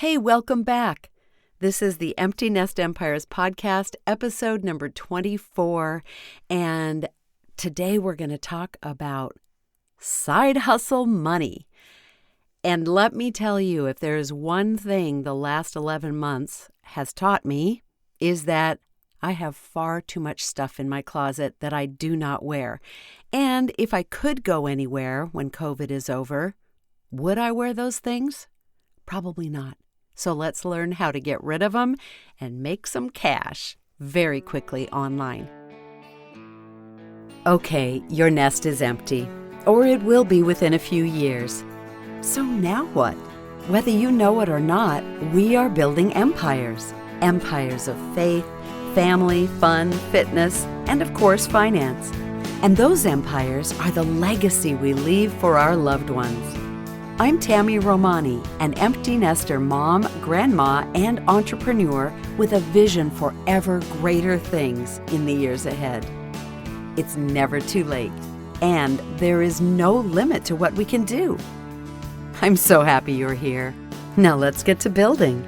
Hey, welcome back. This is the Empty Nest Empires podcast, episode number 24. And today we're going to talk about side hustle money. And let me tell you, if there's one thing the last 11 months has taught me, is that I have far too much stuff in my closet that I do not wear. And if I could go anywhere when COVID is over, would I wear those things? Probably not. So let's learn how to get rid of them and make some cash very quickly online. Okay, your nest is empty, or it will be within a few years. So now what? Whether you know it or not, we are building empires. Empires of faith, family, fun, fitness, and of course, finance. And those empires are the legacy we leave for our loved ones. I'm Tammy Romani, an empty nester mom, grandma, and entrepreneur with a vision for ever greater things in the years ahead. It's never too late, and there is no limit to what we can do. I'm so happy you're here. Now let's get to building.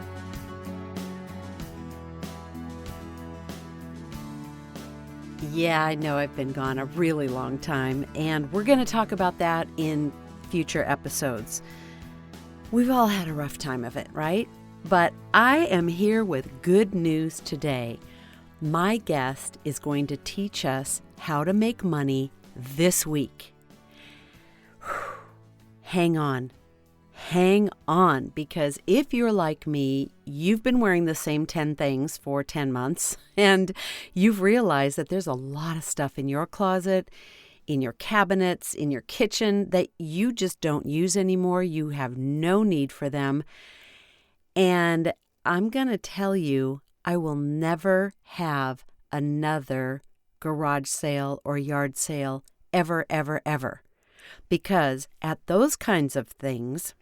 Yeah, I know I've been gone a really long time, and we're going to talk about that in future episodes. We've all had a rough time of it, right? But I am here with good news today. My guest is going to teach us how to make money this week. Hang on, because if you're like me, you've been wearing the same 10 things for 10 months, and you've realized that there's a lot of stuff in your closet, in your cabinets, in your kitchen that you just don't use anymore. You have no need for them. And I'm going to tell you, I will never have another garage sale or yard sale ever, ever, ever. Because at those kinds of things,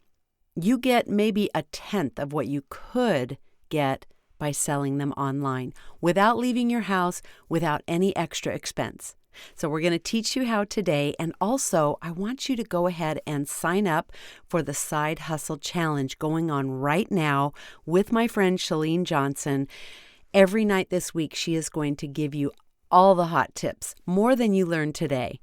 you get maybe a tenth of what you could get by selling them online without leaving your house, without any extra expense. So we're going to teach you how today, and also I want you to go ahead and sign up for the Side Hustle Challenge going on right now with my friend Chalene Johnson. Every night this week, she is going to give you all the hot tips, more than you learned today.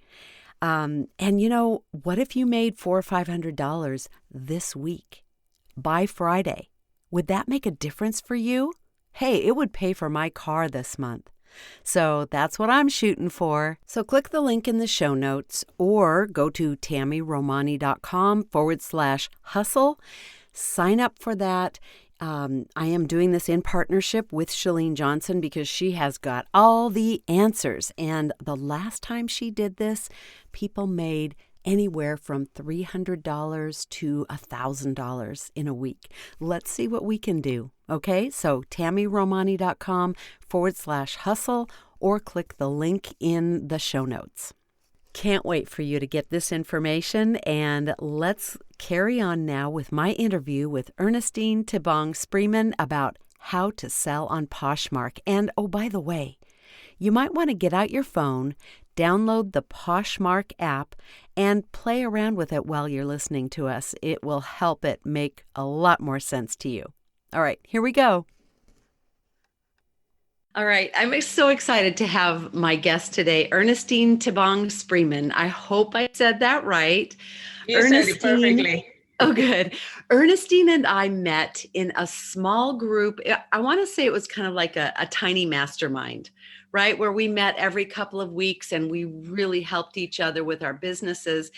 And you know, what if you made $400 or $500 this week by Friday? Would that make a difference for you? Hey, it would pay for my car this month. So that's what I'm shooting for. So click the link in the show notes or go to tammyromani.com/hustle. Sign up for that. I am doing this in partnership with Chalene Johnson because she has got all the answers. And the last time she did this, people made anywhere from $300 to $1,000 in a week. Let's see what we can do. Okay, so tammyromani.com/hustle or click the link in the show notes. Can't wait for you to get this information, and let's carry on now with my interview with Ernestine Spreeman about how to sell on Poshmark. And oh, by the way, you might want to get out your phone, download the Poshmark app, and play around with it while you're listening to us. It will help it make a lot more sense to you. All right, here we go. All right, I'm so excited to have my guest today, Ernestine Spreeman. I hope I said that right. You said it perfectly. Oh, good. Ernestine and I met in a small group. I want to say it was kind of like a tiny mastermind, right? Where we met every couple of weeks and we really helped each other with our businesses.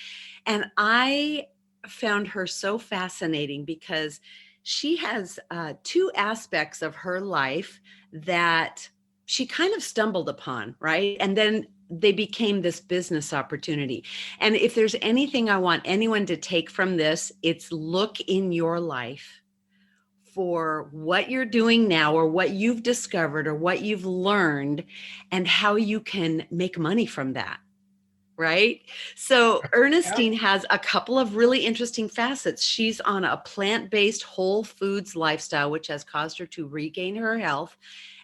And I found her so fascinating because she has two aspects of her life that she kind of stumbled upon, right? And then they became this business opportunity. And if there's anything I want anyone to take from this, it's look in your life for what you're doing now or what you've discovered or what you've learned and how you can make money from that. Right? So Ernestine has a couple of really interesting facets. She's on a plant-based whole foods lifestyle, which has caused her to regain her health.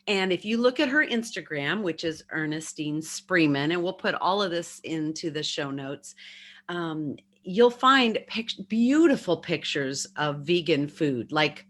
And if you look at her Instagram, which is Ernestine Spreeman, and we'll put all of this into the show notes, you'll find beautiful pictures of vegan food, like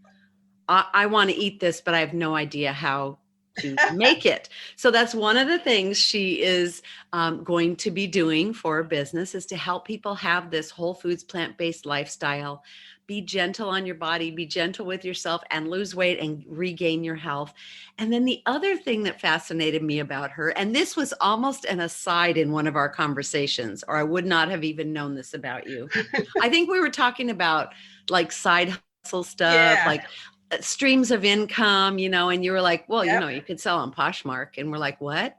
I want to eat this, but I have no idea how to make it. So that's one of the things she is going to be doing for her business, is to help people have this whole foods, plant-based lifestyle. Be gentle on your body, be gentle with yourself, and lose weight and regain your health. And then the other thing that fascinated me about her, and this was almost an aside in one of our conversations, or I would not have even known this about you. I think we were talking about like side hustle stuff, Yeah. like streams of income, and you were like, well, Yep. you could sell on Poshmark. And we're like, what?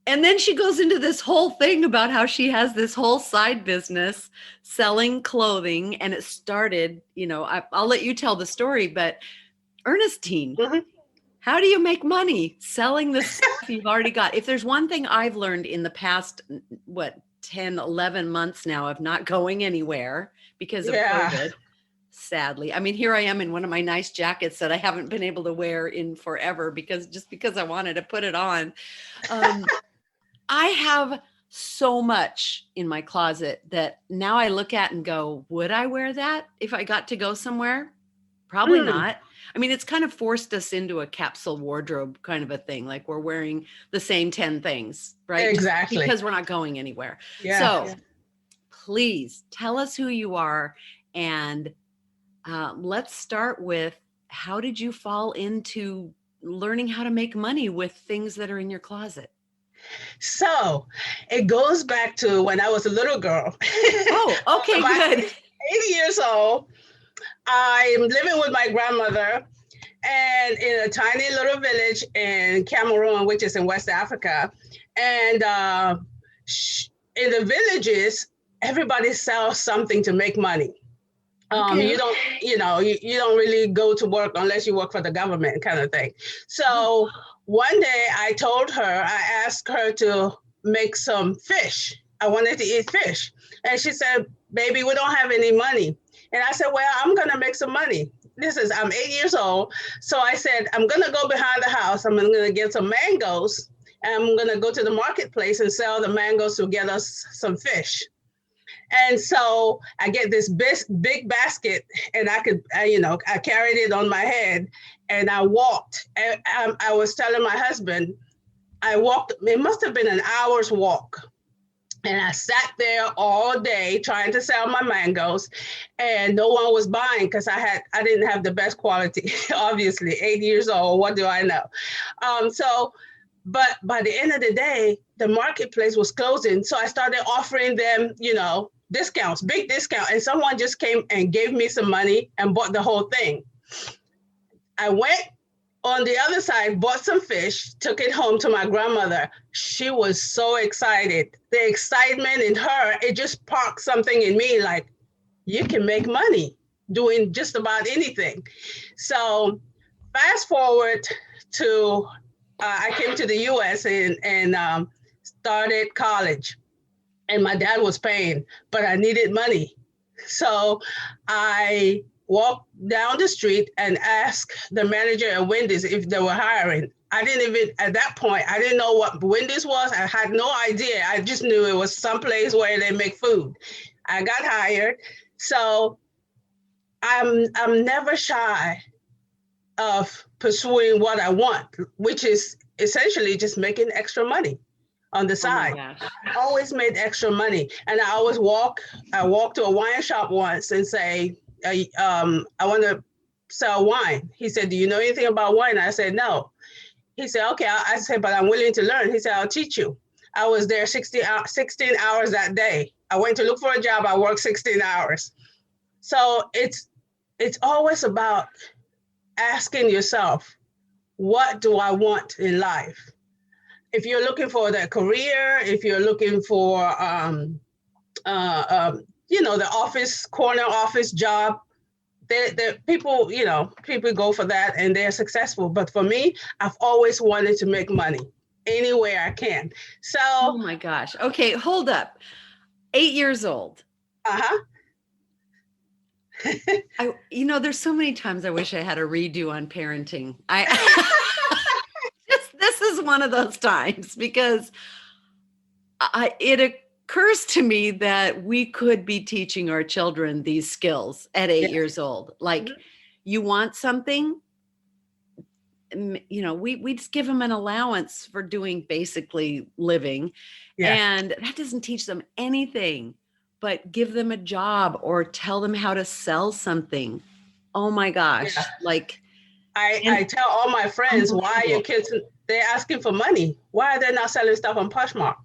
And then she goes into this whole thing about how she has this whole side business selling clothing. And it started, I'll let you tell the story, but Ernestine, Mhm. how do you make money selling the stuff you've already got? If there's one thing I've learned in the past, 10, 11 months now of not going anywhere because of Yeah. COVID, sadly. I mean, here I am in one of my nice jackets that I haven't been able to wear in forever because I wanted to put it on. I have so much in my closet that now I look at and go, would I wear that if I got to go somewhere? Probably Mm, not. I mean, it's kind of forced us into a capsule wardrobe kind of a thing. Like we're wearing the same 10 things, right? Just exactly. because we're not going anywhere. Yeah. So please tell us who you are, and let's start with, how did you fall into learning how to make money with things that are in your closet? So it goes back to when I was a little girl. Oh, I was okay, about good. 80 years old. I'm living with my grandmother and in a tiny little village in Cameroon, which is in West Africa. And in the villages, everybody sells something to make money. You Okay. don't, you don't really go to work unless you work for the government, kind of thing. Oh, So one day I asked her to make some fish. I wanted to eat fish. And she said, baby, we don't have any money. And I said, well, I'm going to make some money. I'm 8 years old. So I said, I'm going to go behind the house. I'm going to get some mangoes. And I'm going to go to the marketplace and sell the mangoes to get us some fish. And so I get this big basket, and I carried it on my head, and I walked. And I was telling my husband, I walked. It must have been an hour's walk, and I sat there all day trying to sell my mangoes, and no one was buying because I didn't have the best quality. Obviously, 8 years old. What do I know? But by the end of the day, the marketplace was closing. So I started offering them, discounts, big discount. And someone just came and gave me some money and bought the whole thing. I went on the other side, bought some fish, took it home to my grandmother. She was so excited. The excitement in her, it just sparked something in me like, you can make money doing just about anything. So fast forward to I came to the U.S. and started college, and my dad was paying, but I needed money, so I walked down the street and asked the manager at Wendy's if they were hiring. I didn't even at that point. I didn't know what Wendy's was. I had no idea. I just knew it was someplace where they make food. I got hired, so I'm never shy of pursuing what I want, which is essentially just making extra money on the oh my side. gosh. I always made extra money. And I walked to a wine shop once and say, I want to sell wine. He said, do you know anything about wine? I said, no. He said, okay. I said, but I'm willing to learn. He said, I'll teach you. I was there 16 hours that day. I went to look for a job. I worked 16 hours. So it's always about asking yourself, what do I want in life? If you're looking for that career, if you're looking for, the corner office job, people go for that and they're successful. But for me, I've always wanted to make money anywhere I can. Oh So, my gosh. Okay, hold up. 8 years old. uh-huh. There's so many times I wish I had a redo on parenting. This is one of those times because it occurs to me that we could be teaching our children these skills at 8 years old. Like, Mhm. You want something, you know, we just give them an allowance for doing basically living. Yeah. And that doesn't teach them anything, but give them a job or tell them how to sell something. Oh my Yeah. gosh. Like, and I tell all my friends, why are your unbelievable. kids, they're asking for money. Why are they not selling stuff on Poshmark?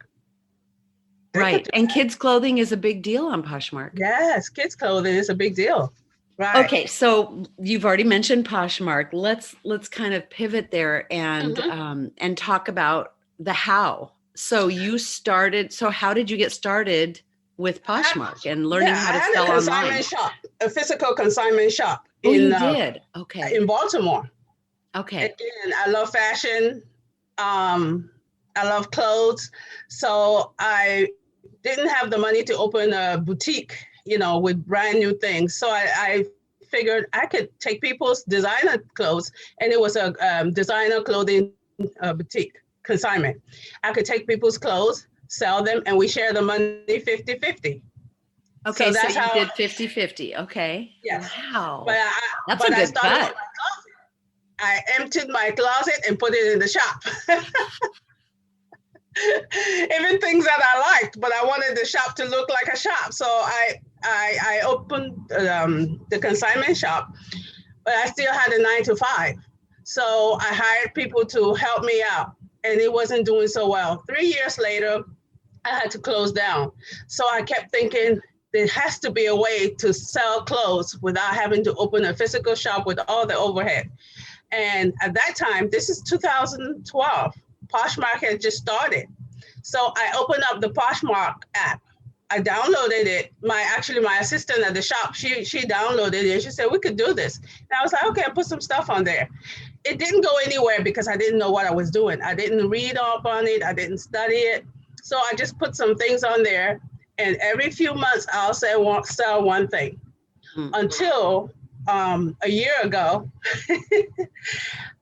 They could Right. do And that. kids clothing is a big deal on Poshmark. Yes, kids clothing is a big deal. Right. Okay, so you've already mentioned Poshmark. Let's kind of pivot there Hmm. and talk about the how. So you started. So how did you get started with I had, Poshmark and yeah, learning how I to had a sell online? consignment shop, a physical consignment shop Oh, you did. Okay. in Baltimore. Okay. Again, I love fashion. Um, I love clothes. So I didn't have the money to open a boutique, with brand new things. So I figured I could take people's designer clothes, and it was a designer clothing boutique consignment. I could take people's clothes, sell them, and we share the money 50-50. So Okay, so that's you how, did 50-50. Okay. yes. But Wow. I, That's a but I good started with cut. my closet. I emptied my closet and put it in the shop. Even things that I liked, but I wanted the shop to look like a shop. So I opened the consignment shop, but I still had a 9 to 5. So I hired people to help me out, and it wasn't doing so well. 3 years later, I had to close down. So I kept thinking there has to be a way to sell clothes without having to open a physical shop with all the overhead. And at that time, this is 2012, Poshmark had just started. So I opened up the Poshmark app. I downloaded it. My assistant at the shop, she downloaded it. She said we could do this. And I was like, okay, I put some stuff on there. It didn't go anywhere because I didn't know what I was doing. I didn't read up on it. I didn't study it. So I just put some things on there. And every few months, I'll sell one thing Mm. until a year ago,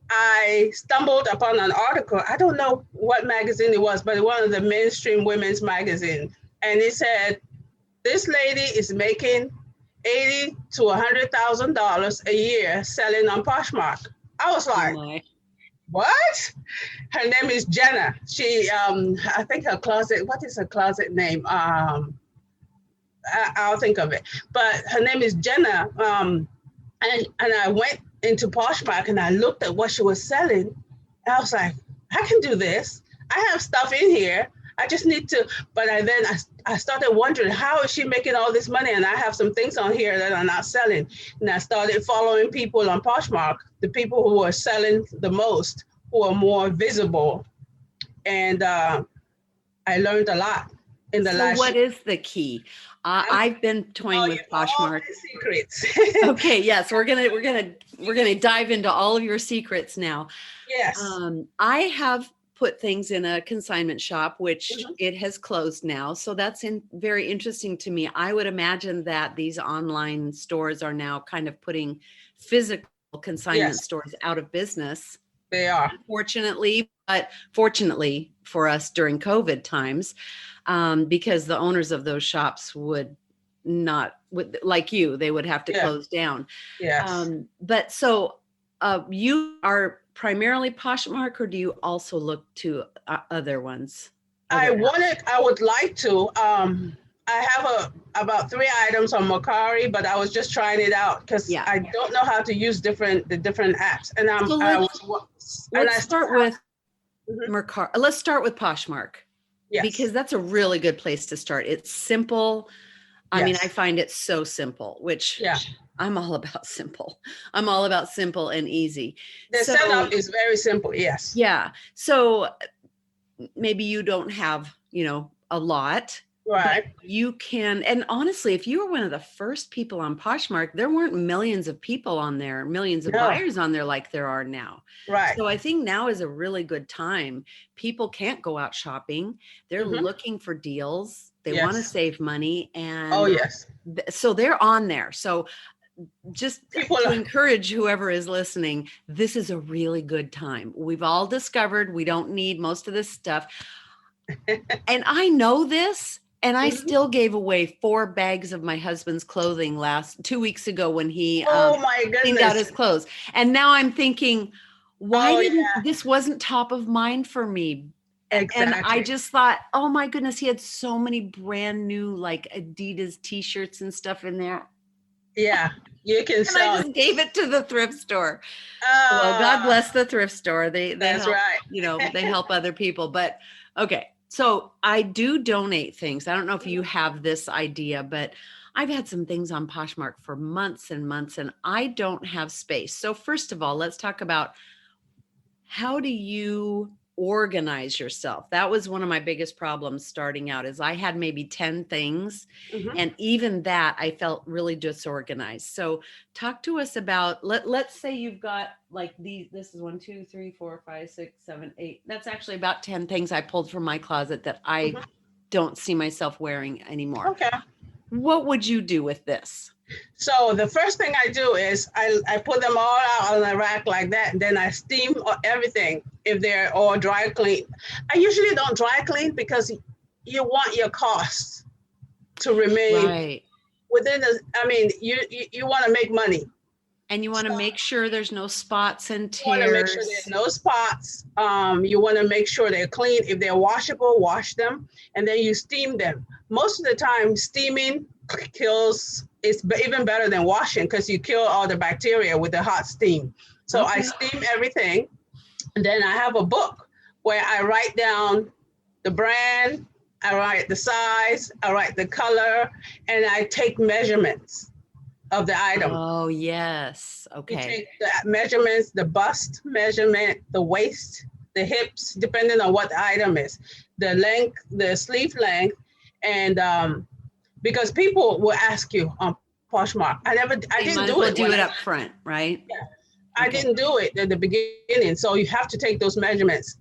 I stumbled upon an article. I don't know what magazine it was, but one of the mainstream women's magazine. And it said, this lady is making $80,000 to $100,000 a year selling on Poshmark. I was Oh like, my. what? Her name is Jenna. She, I think her closet, what is her closet name? I'll think of it. But her name is Jenna. And I went into Poshmark and I looked at what she was selling. And I was like, I can do this. I have stuff in here. I just need to. But I started wondering, how is she making all this money? And I have some things on here that are not selling. And I started following people on Poshmark, the people who are selling the most, who are more visible. And I learned a lot in the So last what year. is the key? I'm I've been tell toying you with all Poshmark. the secrets. Okay, yes, we're gonna dive into all of your secrets now. Yes. I have put things in a consignment shop, which Mhm. it has closed now. So that's very interesting to me. I would imagine that these online stores are now kind of putting physical consignment Yes, stores out of business, they are. unfortunately, but fortunately for us during COVID times, because the owners of those shops would not, like you, they would have to Yeah. close down. Yes. But so you are primarily Poshmark, or do you also look to other ones, other apps? I would like to. I have about 3 items on Macari, but I was just trying it out because Yeah. I don't know how to use the different apps. And So I let's was, and let's I still start with have, mhm, Let's start with Poshmark, yes, because that's a really good place to start. It's simple. I mean, I yes, find it so simple, which yeah. I'm all about simple. I'm all about simple and easy. The setup So, is very simple. Yes. yeah. So maybe you don't have, a lot, but Right. you can. And honestly, if you were one of the first people on Poshmark, there weren't millions of people on there, millions of No. buyers on there like there are now. Right. So I think now is a really good time. People can't go out shopping. They're Hmm. looking for deals. They want to Yes. save money. Oh, And yes. so they're on there. So just People. to encourage whoever is listening, this is a really good time. We've all discovered we don't need most of this stuff. And I know this, And I Mhm. still gave away 4 bags of my husband's clothing 2 weeks ago when he Oh my cleaned out goodness. his clothes. And now I'm thinking, why Oh didn't yeah, this wasn't top of mind for me? And I exactly. just thought, oh my goodness, he had so many brand new like Adidas t-shirts and stuff in there. Yeah, you can And I sell. just gave it to the thrift store. Well, God Ah, bless the thrift store. They that's help, right. they help other people. But okay, so I do donate things. I don't know if you have this idea, but I've had some things on Poshmark for months and months, and I don't have space. So first of all, let's talk about how do you organize yourself? That was one of my biggest problems starting out is I had maybe 10 things, Mhm. and even that I felt really disorganized. So talk to us about let's say you've got like this is 1, 2, 3, 4, 5, 6, 7, 8. That's actually about 10 things I pulled from my closet that I Mhm. don't see myself wearing anymore. Okay. What would you do with this? So the first thing I do is I put them all out on the rack like that, and then I steam everything if they're all dry clean. I usually don't dry clean because you want your costs to remain Right. within the. I mean, you want to make money. And you want So to make sure there's no spots and you want to make sure there tears. are no spots. You want to make sure they're clean. If they're washable, wash them, and then you steam them. Most of the time, steaming kills. It's even better than washing because you kill all the bacteria with the hot steam. So I Okay. steam everything, and then I have a book where I write down the brand, I write the size, I write the color, and I take measurements of the item. Oh, yes. You Okay. take the measurements, the bust measurement, the waist, the hips, depending on what the item is, the length, the sleeve length, and because people will ask you on Poshmark. I So you didn't might as do well it do when it up front, right? I Okay. didn't do it at the beginning, so you have to take those measurements.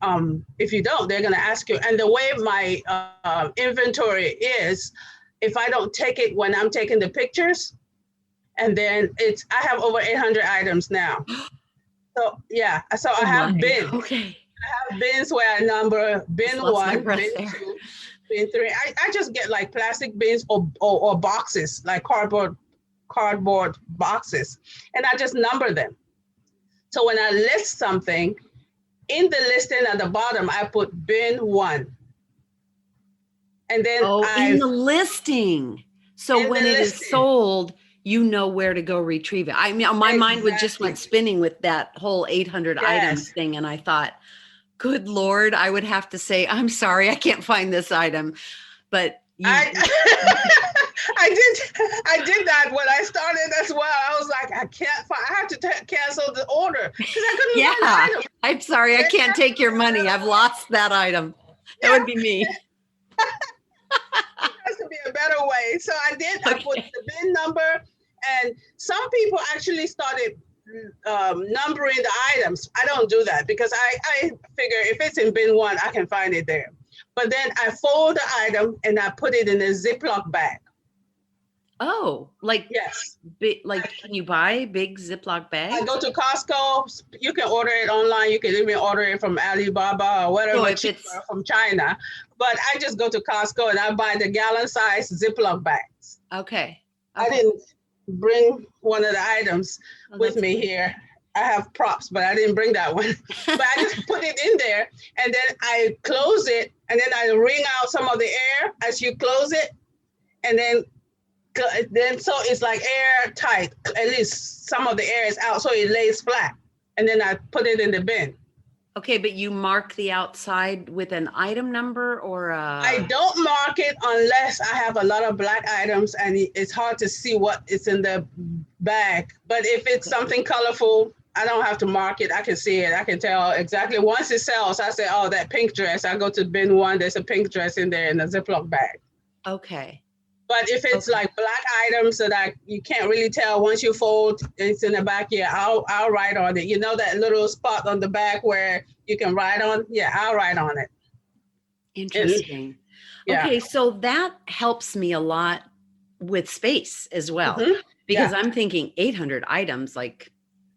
If you don't, they're going to ask you. And the way my inventory is, if I don't take it when I'm taking the pictures, and then I have over 800 items now. So yeah, so Oh I my. have bins. Okay. I have bins where I number Just bin lost my one, breath bin there. two, bin three. I just get like plastic bins or boxes, like cardboard boxes, and I just number them. So when I list something, in the listing at the bottom, I put bin one. And then Oh, in the listing. So in the when it is listing, sold, you know where to go retrieve it. I mean, my mind would just exactly. went spinning with that whole 800 items Yes. thing. And I thought, good Lord, I would have to say, I'm sorry, I can't find this item. But I I did that when I started as well. I was like, I can't find. I have to cancel the order because I couldn't find the yeah, item. I'm sorry, I There can't has to take be your a money. better I've way. lost that item. That would Yeah, be me. there has to be a better way. So I did. I put Okay. the bin number, and some people actually started numbering the items. I don't do that because I figure if it's in bin one, I can find it there. But then I fold the item and I put it in a Ziploc bag. Oh, Yes. can you buy big Ziploc I bags? go to Costco. You can order it online. You can even order it from Alibaba or So whatever if cheaper it's from China. But I just go to Costco and I buy the gallon size Ziploc bags. okay. I Okay. didn't bring one of the items Oh, with that's me okay. here. I have props, but I didn't bring that one. But I just put it in there and then I close it and then I wring out some of the air as you close it. And then so it's like airtight. At least some of the air is out, so it lays flat. And then I put it in the bin. Okay, but you mark the outside with an item number or I a don't mark it unless I have a lot of black items and it's hard to see what is in the bag. But if it's okay. something colorful, I don't have to mark it. I can see it. I can tell exactly. Once it sells, I say, oh, that pink dress. I go to bin one. There's a pink dress in there in a Ziploc bag. Okay. But if it's Okay. like black items that you can't really tell once you fold, it's in the back. Yeah, I'll write on it. You know that little spot on the back where you can write on. Yeah, I'll write on it. And Interesting. yeah, Okay, so that helps me a lot with space as well hmm because yeah, I'm thinking 800 items like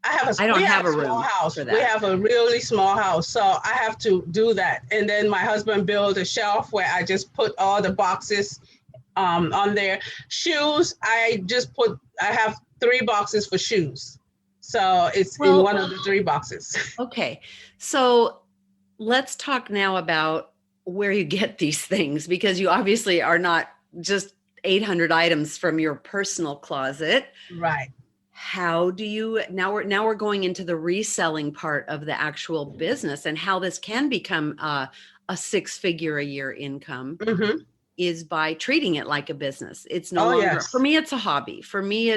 I don't we have have a a small room house. for We that. have a really small house, so I have to do that. And then my husband built a shelf where I just put all the boxes on there. Shoes, I have 3 boxes for shoes. So it's in one Well, of the 3 boxes. okay. So let's talk now about where you get these things, because you obviously are not just 800 items from your personal closet. Right. How do you now we're going into the reselling part of the actual business, and how this can become a 6-figure a year income Mm-hmm. is by treating it like a business. It's no Oh, longer, for yes. me, it's a hobby. For me,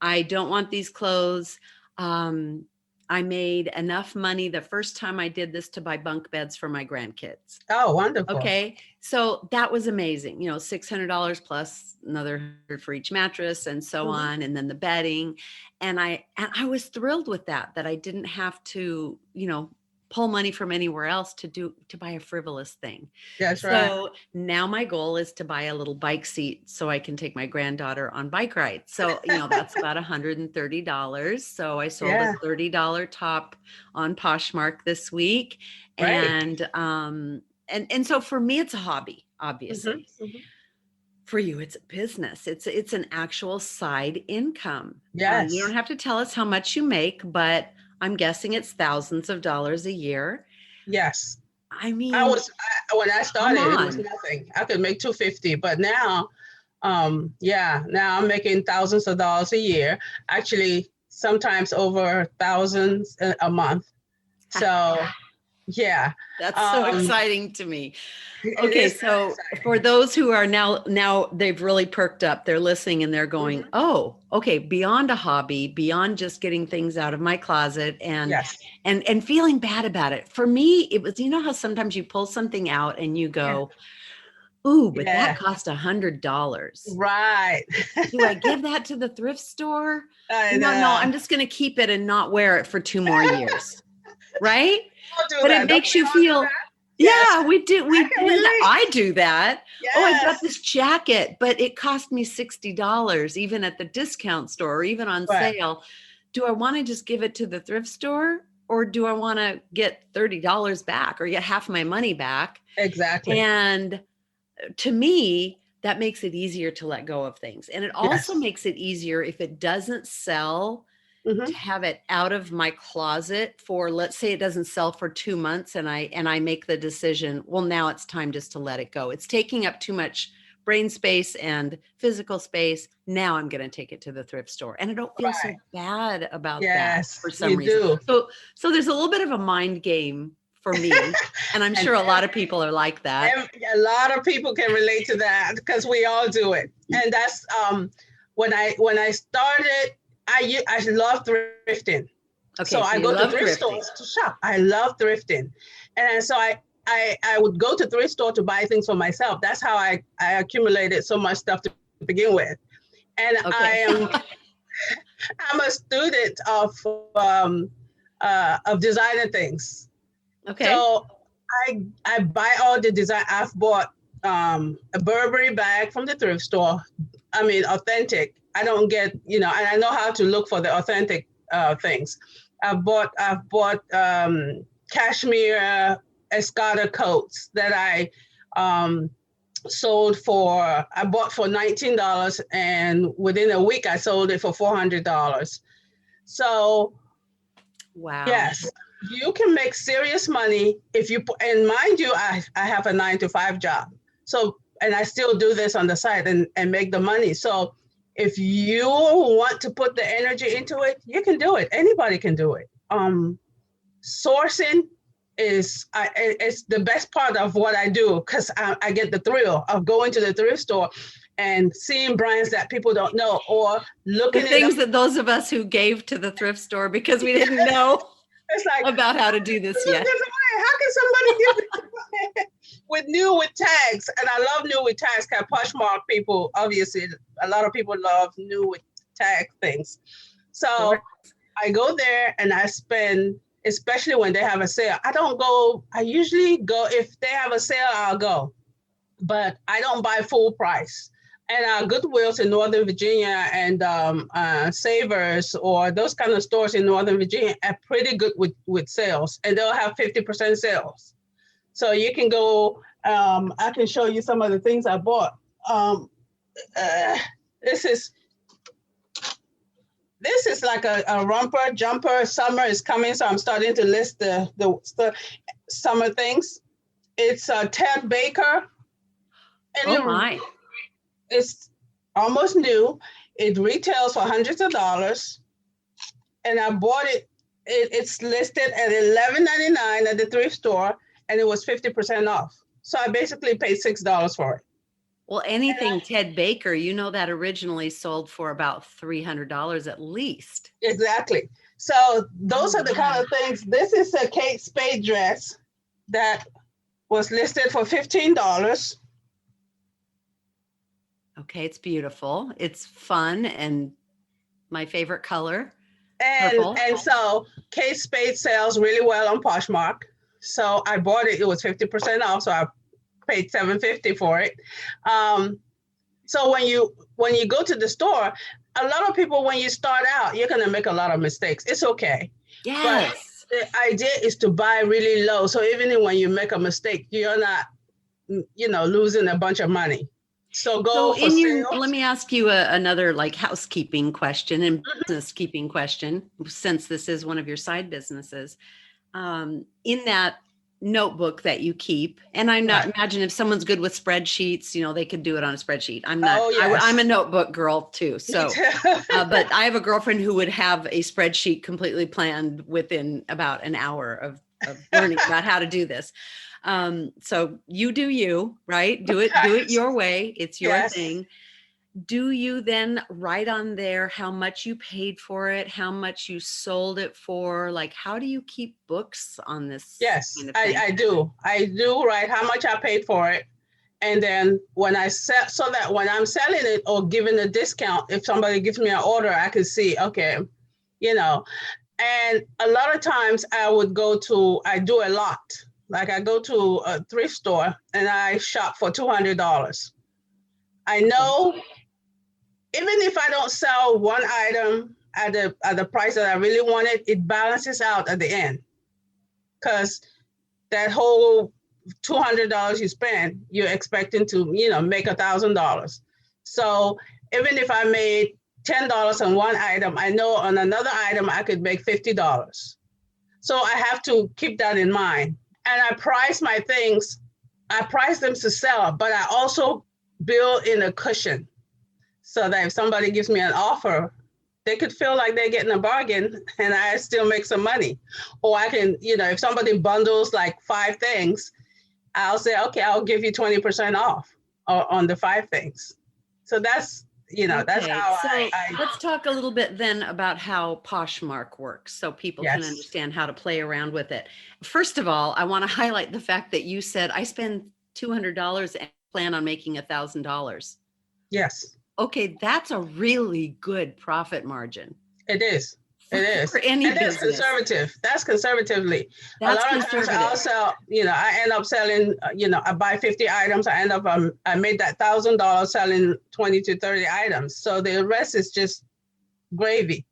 I don't want these clothes. Um, I made enough money the first time I did this to buy bunk beds for my grandkids. Oh, wonderful. Okay. So that was amazing. $600 plus another 100 for each mattress and so Mm-hmm. on. And then the bedding. And I was thrilled with that I didn't have to, pull money from anywhere else to buy a frivolous thing. That's right. So now my goal is to buy a little bike seat so I can take my granddaughter on bike rides. So, that's about $130. So I sold a Yeah. $30 top on Poshmark this week. Great. And so for me, it's a hobby, Mm-hmm. obviously. Mm-hmm. For you, it's a business. It's an actual side income. You don't Yes. have to tell us how much you make, but I'm guessing it's thousands of dollars a year. Yes. I mean, When I come started, it was on. nothing. I could make 250, but now, yeah, now I'm making thousands of dollars a year. Actually, sometimes over thousands a month. So, yeah, That's so um, exciting to me. it Okay, is very so for exciting. those who are now they've really perked up, they're listening and they're going, Hmm. "Oh, okay, beyond a hobby, beyond just getting things out of my closet and Yes. and feeling bad about it." For me, it was, how sometimes you pull something out and you Yeah. go, "Ooh, but that Yeah. cost $100. Right. Do I give that to the thrift store? I No, know. I'm just going to keep it and not wear it for 2 more years." Right? Don't do But it that. Don't makes we you all do feel, that? Yes. yeah, we do. I can relate. I do that. Oh, I got Yes. this jacket, but it cost me $60, even at the discount store or even on Right. sale. Do I want to just give it to the thrift store, or do I want to get $30 back or get half my money back? Exactly. And to me, that makes it easier to let go of things. And it also Yes. makes it easier if it doesn't sell, Hmm. to have it out of my closet for, let's say it doesn't sell for 2 months, and I make the decision, well, now it's time just to let it go. It's taking up too much brain space and physical space. Now I'm going to take it to the thrift store, and I don't feel Right. so bad about that Yes, for some you reason. do. So there's a little bit of a mind game for me, and I'm And sure a lot of people are like that. a lot of people can relate to that because we all do it. And that's when I started, I love thrifting. So Okay, so I you go to love thrift thrifting. stores to shop. I love thrifting. And so I would go to thrift store to buy things for myself. That's how I accumulated so much stuff to begin with. And Okay. I'm a student of designer things. Okay. So I buy all the design. I've bought a Burberry bag from the thrift store. I mean, authentic. I don't get, and I know how to look for the authentic things. I've bought cashmere escada coats that um, I bought for $19, and within a week I sold it for $400. So Wow. yes, you can make serious money if and mind you, I have a 9 to 5 job. So, and I still do this on the side and make the money. So if you want to put the energy into it, you can do it. Anybody can do it. Sourcing it's the best part of what I do, because I get the thrill of going to the thrift store and seeing brands that people don't know, or The looking it up. things that those of us who gave to the thrift store because we didn't know It's like, about how to do this look yet. this way. How can somebody give it with new with tags? And I love new with tags. Cause Poshmark people, obviously, a lot of people love new with tag things. So Correct. I go there and I spend, especially when they have a sale. I don't go. I usually go if they have a sale. I'll go, but I don't buy full price. And Goodwills in Northern Virginia and Savers or those kind of stores in Northern Virginia are pretty good with sales, and they'll have 50% sales. So you can go, I can show you some of the things I bought. Uh, this is like a romper jumper. Summer is coming, so I'm starting to list the summer things. It's Ted Baker. And Oh my. it's almost new. It retails for hundreds of dollars. And I bought it. It's listed at $11.99 at the thrift store, and it was 50% off. So I basically paid $6 for it. Well, anything Ted Baker, you know, that originally sold for about $300 at least. Exactly. So those are the kind of things. This is a Kate Spade dress that was listed for $15. Okay, it's beautiful. It's fun and my favorite color. And so Kate Spade sells really well on Poshmark. So I bought it. It was 50% off. So I paid $7.50 for it. So when you go to the store, a lot of people, when you start out, you're gonna make a lot of mistakes. It's okay. Yes. But the idea is to buy really low. So even when you make a mistake, you're not, losing a bunch of money. So let me ask you another like housekeeping question and business keeping question, since this is one of your side businesses. In that notebook that you keep, and I'm not imagine if someone's good with spreadsheets, they could do it on a spreadsheet. I'm not. Oh, yes. I'm a notebook girl too. So, but I have a girlfriend who would have a spreadsheet completely planned within about an hour of learning about how to do this. So you do you, right? Do it your way. It's your thing. Do you then write on there how much you paid for it, how much you sold it for? Like, how do you keep books on this? Yes, kind of thing? I do. I do write how much I paid for it. And then when I sell, so that when I'm selling it or giving a discount, if somebody gives me an order, I can see, okay, and a lot of times I do a lot. Like I go to a thrift store and I shop for $200. I know even if I don't sell one item at the price that I really wanted, it balances out at the end. Because that whole $200 you spend, you're expecting to, make $1,000. So even if I made $10 on one item, I know on another item I could make $50. So I have to keep that in mind. And I price my things, I price them to sell, but I also build in a cushion so that if somebody gives me an offer, they could feel like they're getting a bargain and I still make some money. Or I can, if somebody bundles like 5 things, I'll say, okay, I'll give you 20% off on the 5 things. So that's, that's how let's talk a little bit then about how Poshmark works so people can understand how to play around with it. First of all, I want to highlight the fact that you said, I spend $200 and plan on making $1,000. Yes. Okay, that's a really good profit margin. It is. It is. For any business. That's conservative. That's conservatively. That's a lot of times I'll sell, I end up selling, I buy 50 items. I end up, I made that $1,000 selling 20 to 30 items. So the rest is just gravy.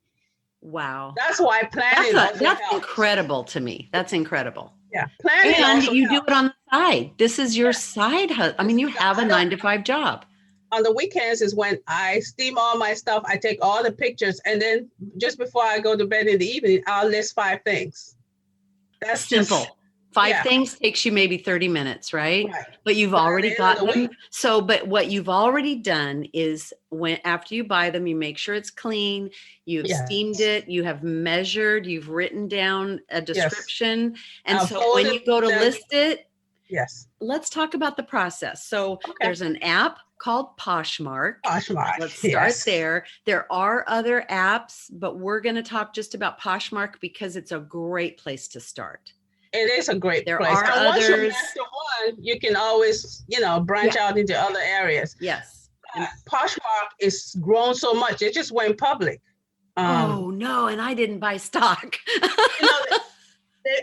Wow. That's why planning. That's incredible to me. That's incredible. Yeah. Planning. And you do it on the side. This is your side hustle. I mean, you have a 9-to-5 job. On the weekends is when I steam all my stuff. I take all the pictures, and then just before I go to bed in the evening, I'll list 5 things. That's simple. 5 things takes you maybe 30 minutes, right? But you've already got them. So, but what you've already done is after you buy them, you make sure it's clean. You've steamed it. You have measured. You've written down a description. And so when you go to list it, let's talk about the process. So there's an app called Poshmark. Let's start there. There are other apps, but we're going to talk just about Poshmark because it's a great place to start. It is a great place. Are others. Once you master one, you can always, branch out into other areas. Yes. Poshmark is grown so much. It just went public. Oh no, and I didn't buy stock.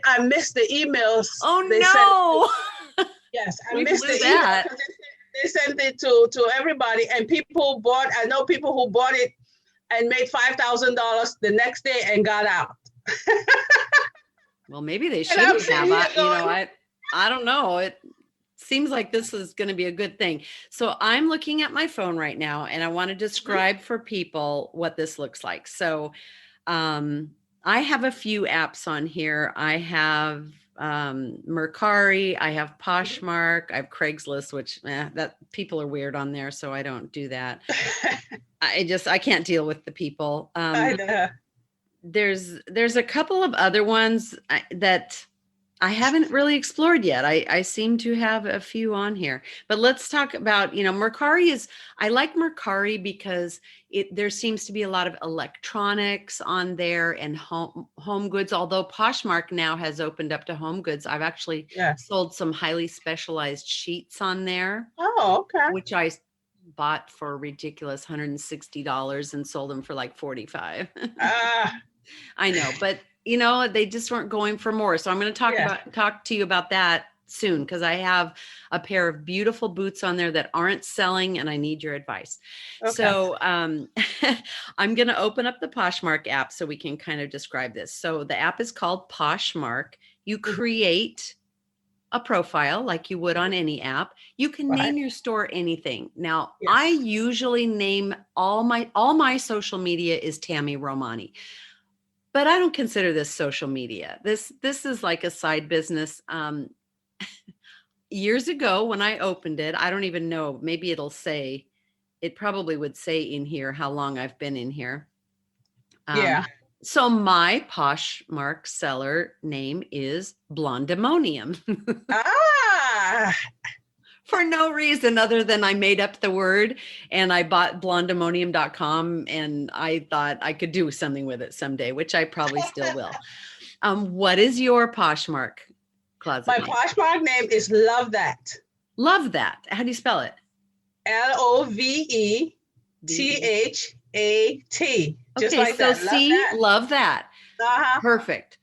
I missed the emails. Oh no. Yes, I missed the that. emails. They sent it to everybody, and people bought. I know people who bought it and made $5,000 the next day and got out. Well, maybe they And I'm shouldn't sitting have. here I don't know. It seems like this is going to be a good thing. So I'm looking at my phone right now, and I want to describe for people what this looks like. So I have a few apps on here. I have Mercari, I have Poshmark, I have Craigslist, which that people are weird on there, so I don't do that. I can't deal with the people. There's a couple of other ones that I haven't really explored yet. I seem to have a few on here, but let's talk about, Mercari I like Mercari because there seems to be a lot of electronics on there and home goods. Although Poshmark now has opened up to home goods. I've actually sold some highly specialized sheets on there. Oh, okay. Which I bought for a ridiculous $160 and sold them for like $45. I know, but they just weren't going for more. So I'm going to talk to you about that soon, because I have a pair of beautiful boots on there that aren't selling, and I need your advice. Okay. So I'm going to open up the Poshmark app so we can kind of describe this. So the app is called Poshmark. You create a profile like you would on any app. You can name your store anything. Now, I usually name all my social media is Tammy Romani. But I don't consider this social media. This is like a side business. Years ago when I opened it, I don't even know, maybe it probably would say in here how long I've been in here. So my Poshmark seller name is Blondemonium. For no reason other than I made up the word and I bought blondemonium.com and I thought I could do something with it someday, which I probably still will. What is your Poshmark closet name? My Poshmark name is Love That. Love That. How do you spell it? LOVETHAT. Just like so that. Love That. Perfect.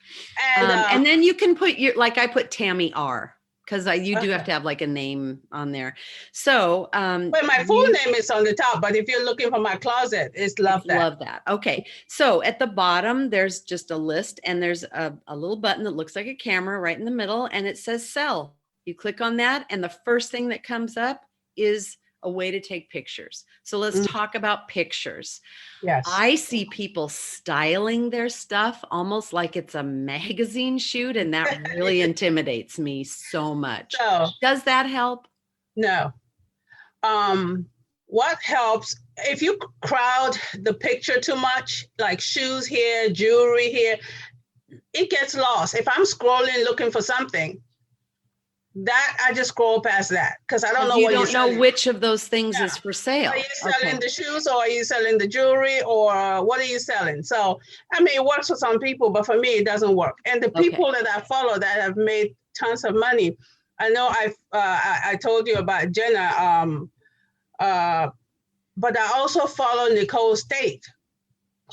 And then you can put I put Tammy R. Because you do have to have like a name on there. So, but my full name is on the top. But if you're looking for my closet, it's Love That. Love That. Okay. So at the bottom, there's just a list, and there's a little button that looks like a camera right in the middle, and it says sell. You click on that, and the first thing that comes up is a way to take pictures. So let's talk about pictures. Yes. I see people styling their stuff almost like it's a magazine shoot, and that really intimidates me so much. So, does that help? No. What helps, if you crowd the picture too much, like shoes here, jewelry here, it gets lost. If I'm scrolling looking for something, that I just scroll past that because I don't know what you don't know which of those things is for sale. Are you selling the shoes, or are you selling the jewelry, or what are you selling? So, I mean, it works for some people, but for me, it doesn't work. And the people that I follow that have made tons of money, I know I told you about Jenna, but I also follow Nicole State,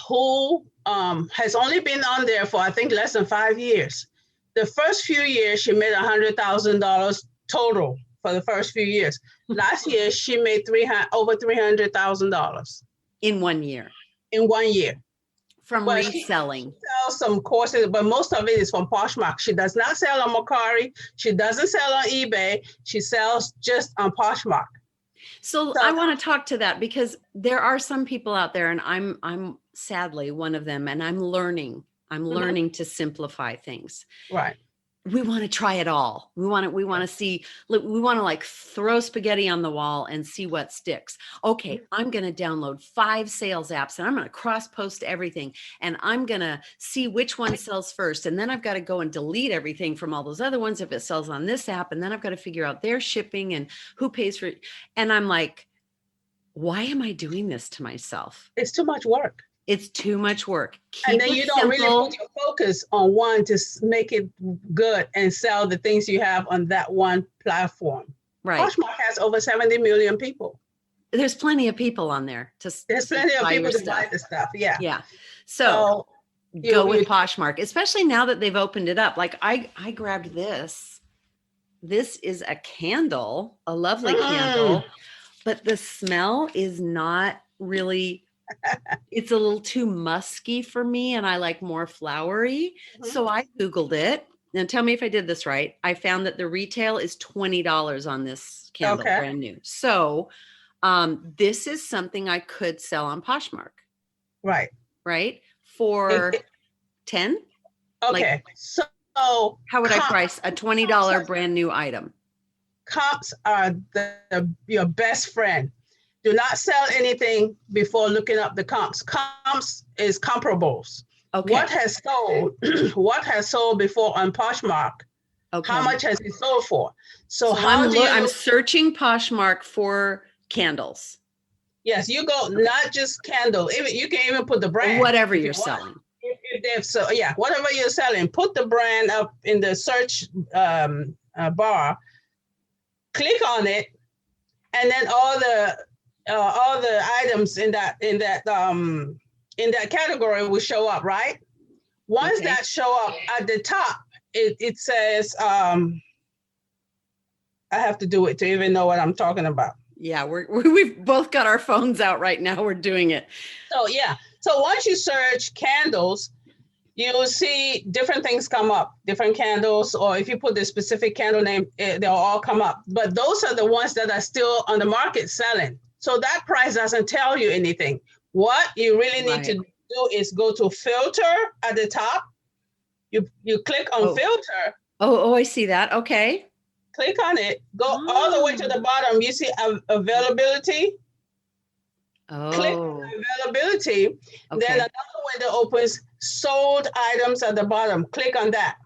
who has only been on there for, I think, less than 5 years. The first few years, she made $100,000 total for the first few years. Last year, she made over $300,000 in 1 year. In 1 year, from reselling. She sells some courses, but most of it is from Poshmark. She does not sell on Mercari. She doesn't sell on eBay. She sells just on Poshmark. So I want to talk to that, because there are some people out there, and I'm sadly one of them, and I'm learning to simplify things. Right. We want to try it all. We want to see, we want to like throw spaghetti on the wall and see what sticks. Okay, I'm going to download 5 sales apps and I'm going to cross post everything. And I'm going to see which one sells first. And then I've got to go and delete everything from all those other ones if it sells on this app. And then I've got to figure out their shipping and who pays for it. And I'm like, why am I doing this to myself? It's too much work. It's too much work. And then you don't really put your focus on one to make it good and sell the things you have on that one platform. Right. Poshmark has over 70 million people. There's plenty of people on there. There's plenty of people to buy the stuff. Yeah. Yeah. So go with Poshmark, especially now that they've opened it up. Like I grabbed this this is a candle, a lovely Mm, candle, but the smell is not really, it's a little too musky for me and I like more flowery. mhm. So I Googled it. Now tell me if I did this right. I found that the retail is $20 on this candle, Okay. brand new. So this is something I could sell on Poshmark, Right. right? It- For it- 10? Like, okay. So how would I comp, price a $20 brand new item? comps are your best friend. Do not sell anything before looking up the comps. Comps is comparables. What Okay. has sold? What has sold before on Poshmark? How Okay. much has it sold for? So So how do you I'm look? searching Poshmark for candles Yes, you go not just candle. Even you can even put the or brand whatever if you you're want. selling. If they've so yeah, whatever you're selling, put the brand up in the search bar. Click on it, and then all the items in that category will show up, right? Once Okay. that show up at the top, it says I have to do it to even know what I'm talking about. Yeah, we've both got our phones out right now. We're doing it. So yeah, so once you search candles, you'll see different things come up, different candles, or if you put the specific candle name, they'll all come up. But those are the ones that are still on the market selling. So that price doesn't tell you anything. What you really need to Right. do is go to filter at the top. You click on Oh, filter, I see that. Okay. click on it, go all the way to the Oh. bottom. You see availability. Click Oh, on availability. Then okay. another window opens, sold items at the bottom. Click on that.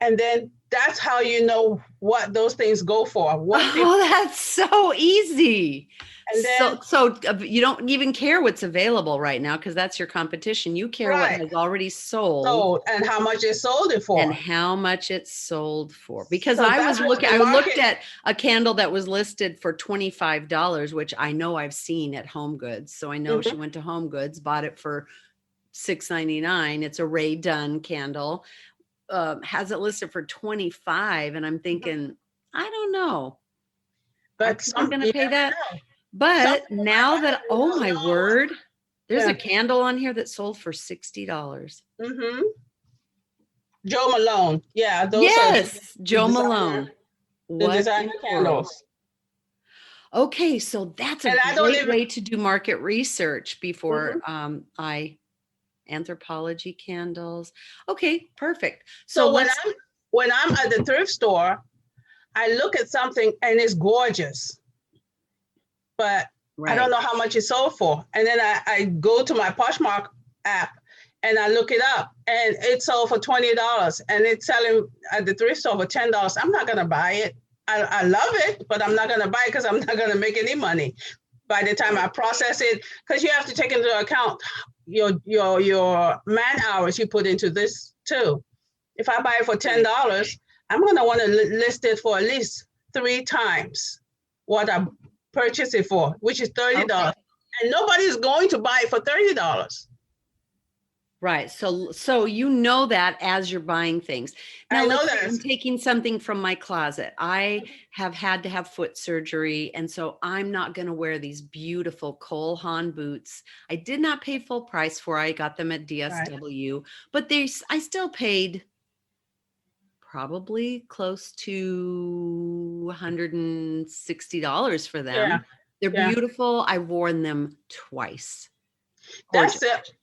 And then that's how you know what those things go for. What people, Oh, that's so easy. and then So you don't even care what's available right now because that's your competition. You care what right, has already sold sold and how much they sold it and for. how much it's sold for. Because So that's what the I looked market. at a candle that was listed for $25, which I know I've seen at Home Goods. So I know she Mhm. went to Home Goods, bought it for $6.99. It's a Ray Dunn candle. Has it listed for 25, and I'm thinking, I don't know. I But think I'm some going to you pay that. never know. Some But people might now buy that, it and oh not my know. word, there's a Yeah. candle on here that sold for $60. Mm-hmm. Joe Malone. Yeah, those are Yes, Joe Malone. the What in designer the world? candles. Okay, so that's a And I don't great even. way to do market research before Mhm. I anthropology candles. Okay, perfect. So So let's when I'm at the thrift store, I look at something and it's gorgeous, but I don't right. know how much it sold for. And then I go to my Poshmark app and I look it up and it sold for $20 and it's selling at the thrift store for $10. I'm not gonna buy it. I love it, but I'm not gonna buy it because I'm not gonna make any money by the time I process it. Because you have to take into account your man hours you put into this too. If I buy it for Right. $10, I'm gonna want to list it for at least 3 times what I purchased it for, which is $30. Okay. And nobody's going to buy it for $30. Right. So you know that as you're buying things. Now I know let's say that. I'm taking something from my closet. I have had to have foot surgery, and so I'm not going to wear these beautiful Cole Haan boots. I did not pay full price for. I got them at Right. DSW, but I still paid probably close to $160 for Yeah. them. They're Yeah. beautiful. I've worn them twice. That's Gorgeous. it.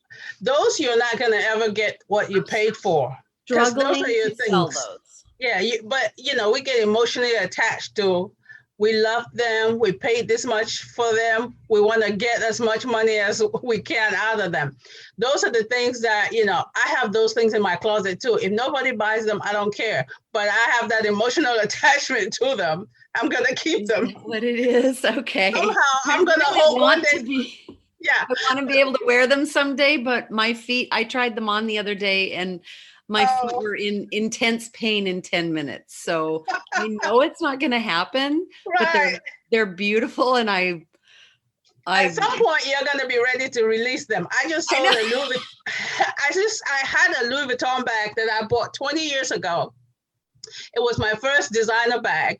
Those you're not gonna ever get what you paid for. Because those are Struggling your to sell things. those. Yeah, but we get emotionally attached to. We love them. We paid this much for them. We want to get as much money as we can out of them. Those are the things that I have those things in my closet too. If nobody buys them, I don't care. But I have that emotional attachment to them. I'm gonna keep Is them. that what it is? Okay. Somehow, I I'm gonna really hope one want day. to be, Yeah. I want to be able to wear them someday, but my feet, I tried them on the other day and my feet Oh, were in intense pain in 10 minutes. So I know it's not going to happen, but right. they're beautiful and At I some point, you're gonna be ready to release them. I just I sold know. a Louis. I had a Louis Vuitton bag that I bought 20 years ago. It was my first designer bag.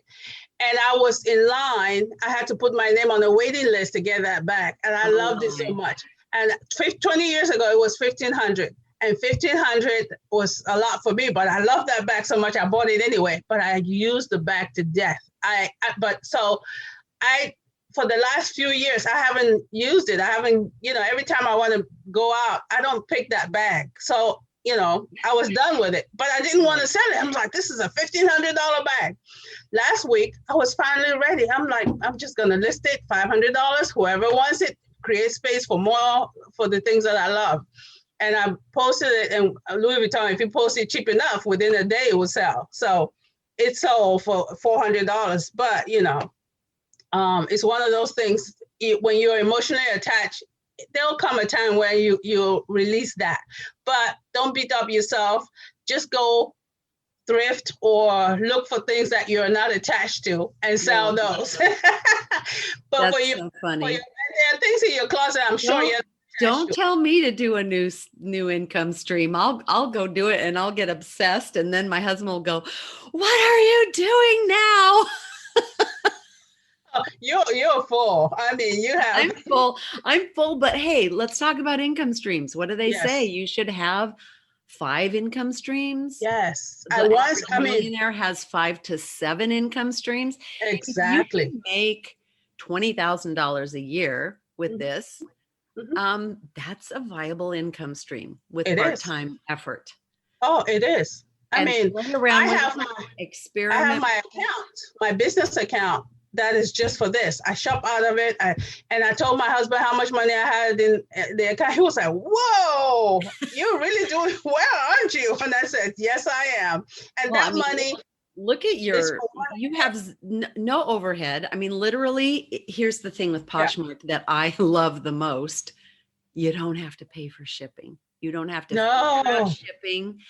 And I was in line. I had to put my name on the waiting list to get that bag. And I Oh loved it so my. much. And 20 years ago, it was 1500. And 1500 was a lot for me, but I love that bag so much. I bought it anyway, but I used the bag to death. I for the last few years, I haven't used it. I haven't, every time I want to go out, I don't pick that bag. So, I was done with it, but I didn't want to sell it. I'm like, this is a $1,500 bag. Last week, I was finally ready. I'm like, I'm just going to list it, $500. Whoever wants it, create space for more, for the things that I love. And I posted it, and Louis Vuitton, if you post it cheap enough, within a day it will sell. So it sold for $400. But, it's one of those things, when you're emotionally attached, there'll come a time where you release that. But don't beat up yourself. Just go thrift or look for things that you're not attached to and sell those. But That's for you, so funny. there are things in your closet, I'm sure you're Don't tell me to do a new income stream. I'll go do it and I'll get obsessed, and then my husband will go, "What are you doing now?" You're full. I mean, you have. I'm full, but hey, let's talk about income streams. What do they say? Yes. You should have 5 income streams. Yes. The average millionaire has 5 to 7 income streams. Exactly. If you can make $20,000 a year with this, that's a viable income stream with part-time effort. Oh, it is. I mean, I have my account, my business account that is just for this. I shop out of it. And I told my husband how much money I had in the account. He was like, whoa, you're really doing well, aren't you? And I said, yes, I am. And money. Look at you have no overhead. I mean, literally, here's the thing with Poshmark that I love the most. You don't have to pay for shipping. You don't have to pay for shipping.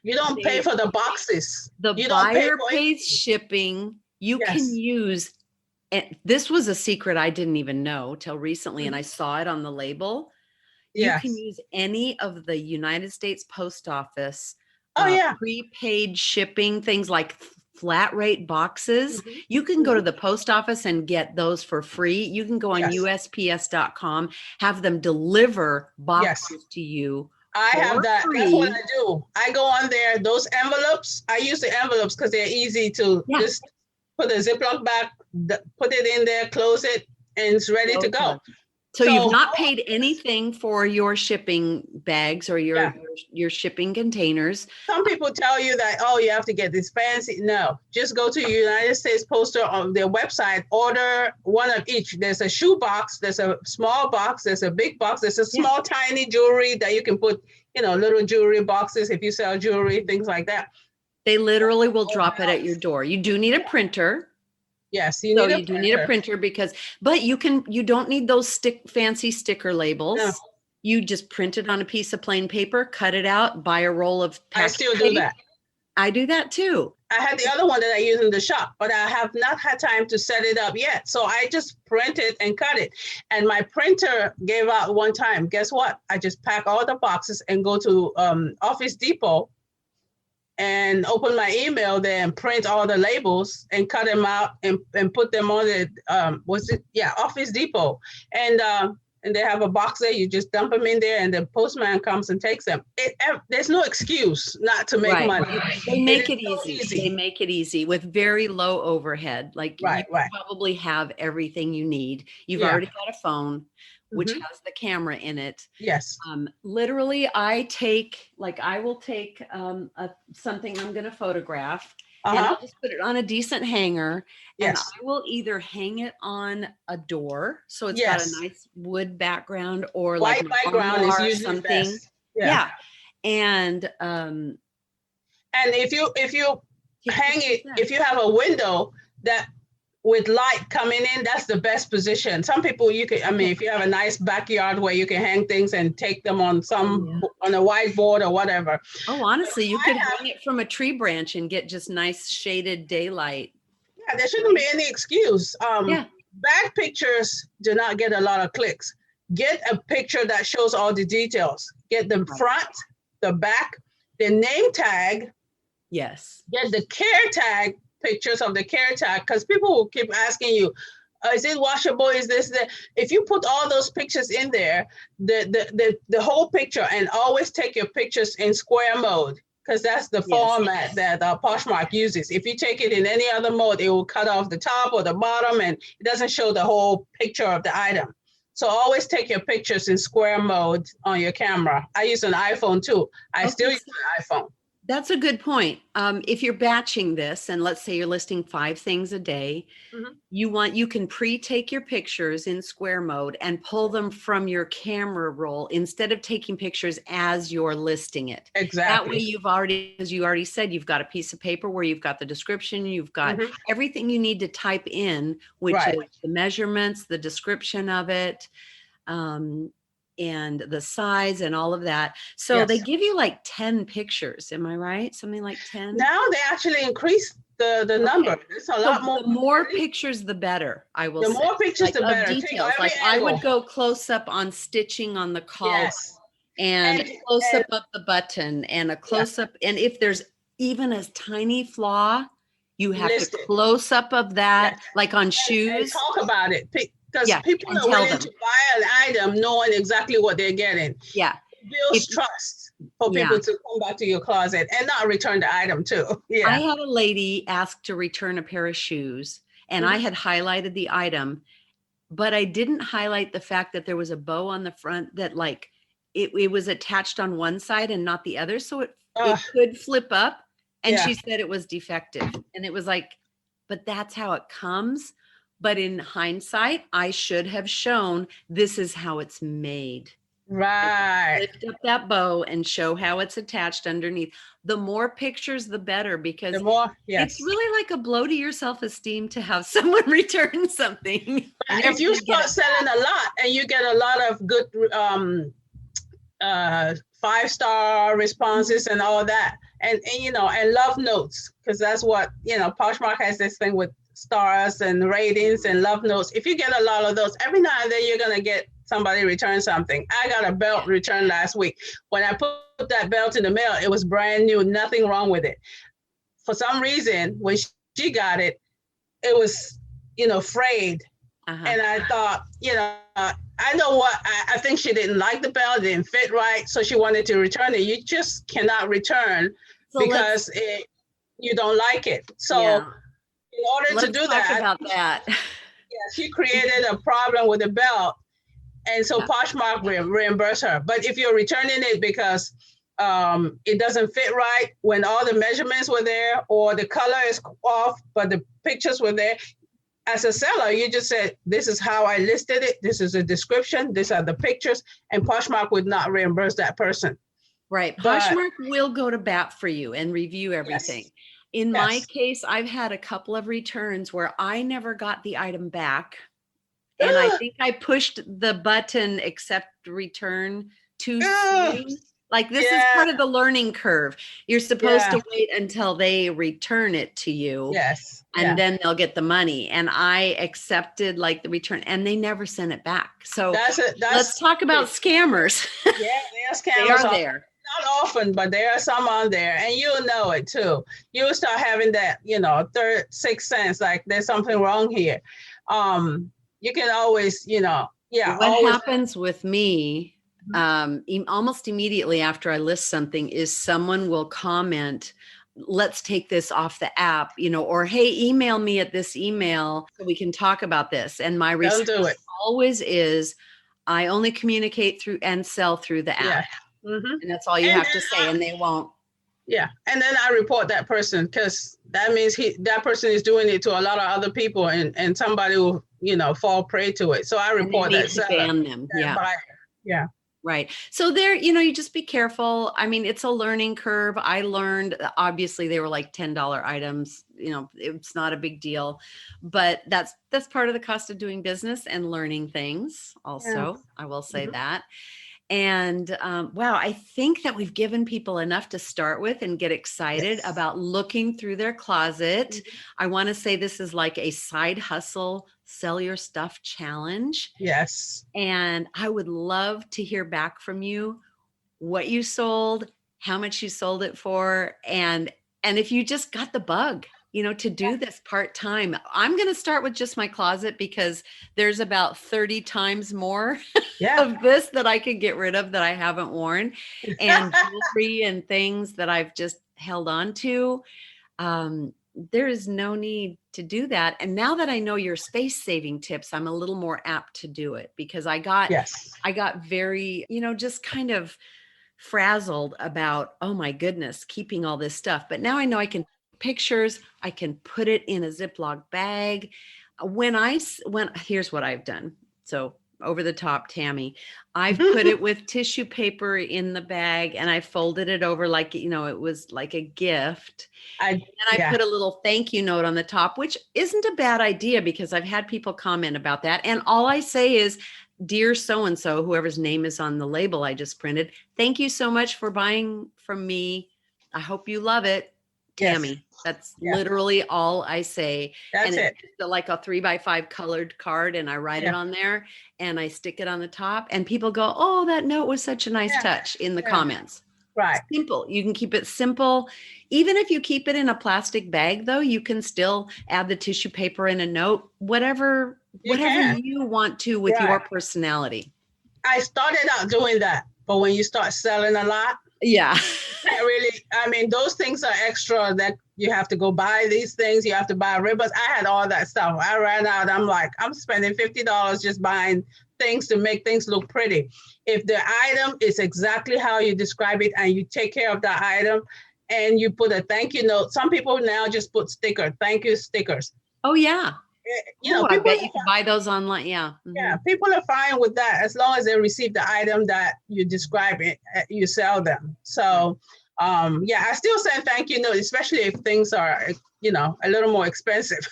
You don't pay for the boxes. The buyer pays shipping. You can use, and this was a secret I didn't even know till recently, and I saw it on the label. You can use any of the United States Post Office prepaid shipping, things like flat rate boxes. You can go to the post office and get those for free. You can go on USPS.com, have them deliver boxes to you. I have that. Free. That's what I do. I go on there, those envelopes. I use the envelopes because they're easy to just put a Ziploc bag, put it in there, close it, and it's ready to go. So you've not paid anything for your shipping bags or your shipping containers. Some people tell you that, oh, you have to get this fancy. No, just go to United States Postal on their website, order one of each. There's a shoe box, there's a small box, there's a big box, there's a small tiny jewelry that you can put, little jewelry boxes if you sell jewelry, things like that. They literally will drop it at your door. You do need a printer. Yes, you do need a printer but you don't need those fancy sticker labels. No. You just print it on a piece of plain paper, cut it out, buy a roll of packaging. I still do that. I do that too. I had the other one that I use in the shop, but I have not had time to set it up yet. So I just print it and cut it. And my printer gave out one time. Guess what? I just pack all the boxes and go to Office Depot and open my email there and print all the labels and cut them out and put them on the Office Depot. And they have a box there. You just dump them in there, and the postman comes and takes them. There's no excuse not to make money. They make it easy. They make it easy with very low overhead. Like you probably have everything you need. You've already got a phone, which has the camera in it. Yes. Literally, I will take something I'm going to photograph, and I'll just put it on a decent hanger. And I will either hang it on a door, so it's got a nice wood background, or white like background is usually something. Best. Yeah. And if you hang it, if you have a window that with light coming in, that's the best position. Some people if you have a nice backyard where you can hang things and take them on on a whiteboard or whatever. Oh, honestly, you could hang it from a tree branch and get just nice shaded daylight. Yeah, there shouldn't be any excuse. Bad pictures do not get a lot of clicks. Get a picture that shows all the details. Get the front, the back, the name tag, Yes. Get the care tag pictures of the care tag, because people will keep asking you, is it washable? Is this that? If you put all those pictures in there, the whole picture, and always take your pictures in square mode, because that's the Yes. format that Poshmark uses. If you take it in any other mode, it will cut off the top or the bottom, and it doesn't show the whole picture of the item. So always take your pictures in square mode on your camera. I use an iPhone too. I still Okay, use an iPhone. that's a good point. If you're batching this, and let's say you're listing 5 things a day, Mhm. you can pre-take your pictures in square mode and pull them from your camera roll instead of taking pictures as you're listing it. That way Exactly. you've already, as you already said, you've got a piece of paper where you've got the description, you've got Mhm. everything you need to type in, which Right. is the measurements, the description of it, um, and the size and all of that. So they Yes. give you like 10 pictures. Am I right? Something like 10? Now they actually increase the Okay. number. It's a So lot more. the more pictures, the better, I will The say. more pictures, Like the of better. Take details. every Like I would angle. go close up on stitching on the collar Yes. and And close up and of the button and a yeah, close up. And if there's even a tiny flaw, you have to list it. close up of Yes. that, like on And shoes. talk about it, because Yeah. people And are tell willing to them. buy an item knowing exactly what they're getting. Yeah. It If, builds trust for yeah. people to come back to your closet and not return the item too. I Yeah. had a lady ask to return a pair of shoes and I Mhm. had highlighted the item, but I didn't highlight the fact that there was a bow on the front that like it was attached on one side and not the other. So it could flip up. And Yeah. she said it was defective. And it was like, but that's how it comes. But in hindsight, I should have shown this is how it's made. Right. Lift up that bow and show how it's attached underneath. The more pictures, the better, The because more, it's yes. really like a blow to your self-esteem to have someone return something. I never If you did get start it selling a lot and you get a lot of good 5-star responses and all that, and and love notes, because that's what Poshmark has, this thing with stars and ratings and love notes. If you get a lot of those, every now and then you're gonna get somebody return something. I got a belt returned last week. When I put that belt in the mail, it was brand new, nothing wrong with it. For some reason, when she got it, it was frayed. Uh-huh. And I thought, I know what, I think she didn't like the belt, it didn't fit right, so she wanted to return it. You just cannot return So because you don't like it. So yeah, in order to let's do talk that, about that. yeah, she created a problem with the belt. And so Yeah. Poshmark will reimburse her. But if you're returning it because it doesn't fit right, when all the measurements were there, or the color is off, but the pictures were there, as a seller, you just said, this is how I listed it. This is a description. These are the pictures. And Poshmark would not reimburse that person. Right. But Poshmark will go to bat for you and review everything. yes, In my yes. case, I've had a couple of returns where I never got the item back. And I think I pushed the button accept return too soon. Like this is Yeah, part of the learning curve. You're supposed yeah, to wait until they return it to you yes, and yeah. then they'll get the money. And I accepted like the return and they never sent it back. So That's it. let's That's talk about scammers. yeah. There are They scammers are on, there. not often, but there are some on there, and you'll know it too. You'll start having that, third, sixth sense, like there's something wrong here. You can always, yeah, What always. happens with me almost immediately after I list something is someone will comment, let's take this off the app, or hey, email me at this email so we can talk about this. And my Don't do response it. always is, I only communicate through and sell through the app. Yeah. Mm-hmm. And that's all you And have to say. And they won't. yeah, and then I report that person, because that means that person is doing it to a lot of other people, and somebody will fall prey to it. So I And they report need that to seller, ban them. that Yeah. buyer. Yeah. Right. So there, you just be careful. I mean, it's a learning curve. I learned, obviously they were like $10 items, it's not a big deal, but that's part of the cost of doing business and learning things Yeah. also. I will say Mhm. that. And wow, I think that we've given people enough to start with and get excited Yes. about looking through their closet. Mhm. I want to say this is like a side hustle, sell your stuff challenge. Yes. And I would love to hear back from you what you sold, how much you sold it for, and And if you just got the bug, to do this part-time, I'm going to start with just my closet because there's about 30 times more Yeah. of this that I could get rid of that I haven't worn, and jewelry and things that I've just held on to. There is no need to do that. And now that I know your space saving tips, I'm a little more apt to do it because Yes. I got very, just kind of frazzled about, oh my goodness, keeping all this stuff. But now I know I can pictures, I can put it in a Ziploc bag. Here's what I've done. So over the top, Tammy, I've put it with tissue paper in the bag and I folded it over like, it was like a gift. And I Yeah. put a little thank you note on the top, which isn't a bad idea because I've had people comment about that. And all I say is, dear so-and-so, whoever's name is on the label I just printed, thank you so much for buying from me. I hope you love it, Yes. Tammy. That's Yeah. literally all I say. That's and it. It's like a 3x5 colored card, and I write it on there and I stick it on the top, and people go, oh, that note was such a nice touch in the comments. Right. Simple. You can keep it simple. Even if you keep it in a plastic bag, though, you can still add the tissue paper in a note, whatever you want to with your personality. I started out doing that, but when you start selling a lot, yeah, those things are extra that you have to go buy these things. You have to buy ribbons. I had all that stuff. I ran out. I'm like, I'm spending $50 just buying things to make things look pretty. If the item is exactly how you describe it and you take care of that item and you put a thank you note, some people now just put thank you stickers. Oh, yeah. I bet you can buy those online. Yeah. Mm-hmm. Yeah. People are fine with that as long as they receive the item that you describe it, you sell them. So, I still send thank you notes, especially if things are, a little more expensive.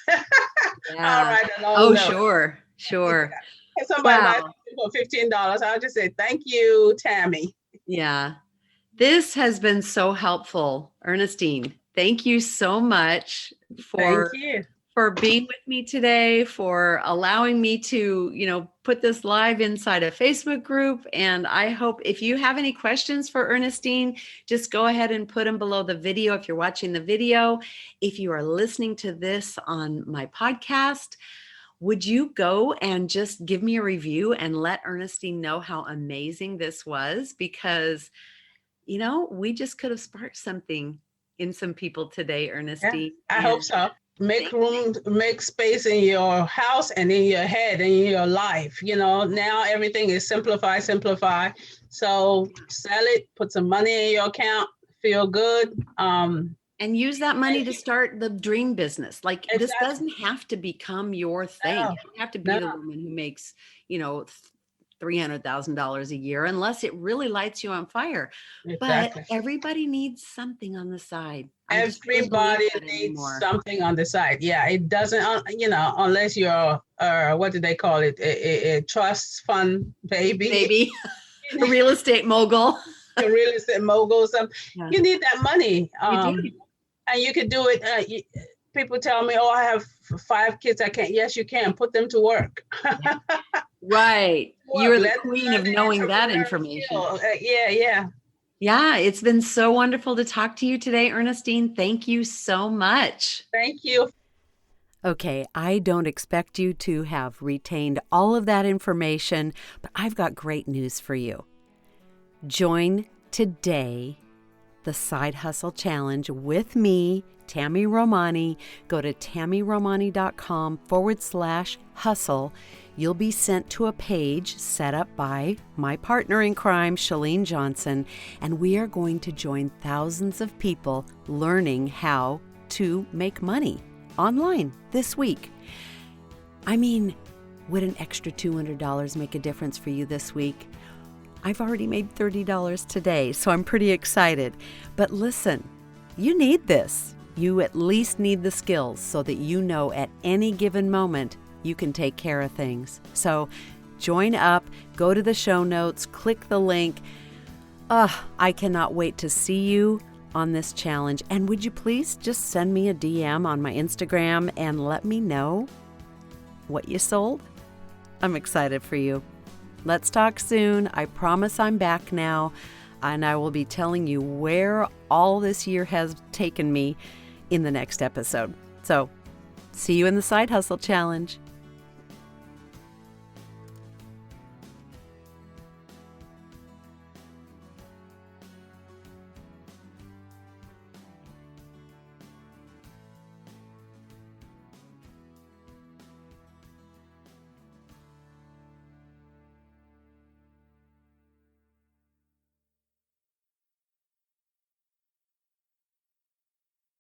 I'll write a long note. Sure. If somebody buys for $15, I'll just say, thank you, Tammy. Yeah. This has been so helpful, Ernestine. Thank you so much for being with me today, for allowing me to, put this live inside a Facebook group. And I hope if you have any questions for Ernestine, just go ahead and put them below the video if you're watching the video. If you are listening to this on my podcast, would you go and just give me a review and let Ernestine know how amazing this was? Because, we just could have sparked something in some people today, Ernestine. Yeah, I hope so. Make room, make space in your house and in your head and in your life. Now everything is simplify. So sell it, put some money in your account, feel good. And use that money to start the dream business. Like this doesn't have to become your thing. You don't have to be the woman who makes, $300,000 a year unless it really lights you on fire. Exactly. But everybody needs something on the side. Everybody needs something on the side. Yeah, it doesn't, unless you're, what do they call it? A trust fund baby. A real estate mogul. A real estate mogul. You need that money. And you could do it. People tell me, oh, I have 5 kids. I can't. Yes, you can. Put them to work. Right. You're the queen of knowing that information. Yeah, it's been so wonderful to talk to you today, Ernestine. Thank you so much. Thank you. Okay, I don't expect you to have retained all of that information, but I've got great news for you. Join today the Side Hustle Challenge with me, Tammy Romani. Go to tammyromani.com/hustle. You'll be sent to a page set up by my partner in crime, Shalene Johnson, and we are going to join thousands of people learning how to make money online this week. I mean, would an extra $200 make a difference for you this week? I've already made $30 today, so I'm pretty excited. But listen, you need this. You at least need the skills so that you know at any given moment you can take care of things. So join up, go to the show notes, click the link. I cannot wait to see you on this challenge. And would you please just send me a DM on my Instagram and let me know what you sold? I'm excited for you. Let's talk soon. I promise I'm back now. and I will be telling you where all this year has taken me in the next episode. So, see you in the Side Hustle Challenge.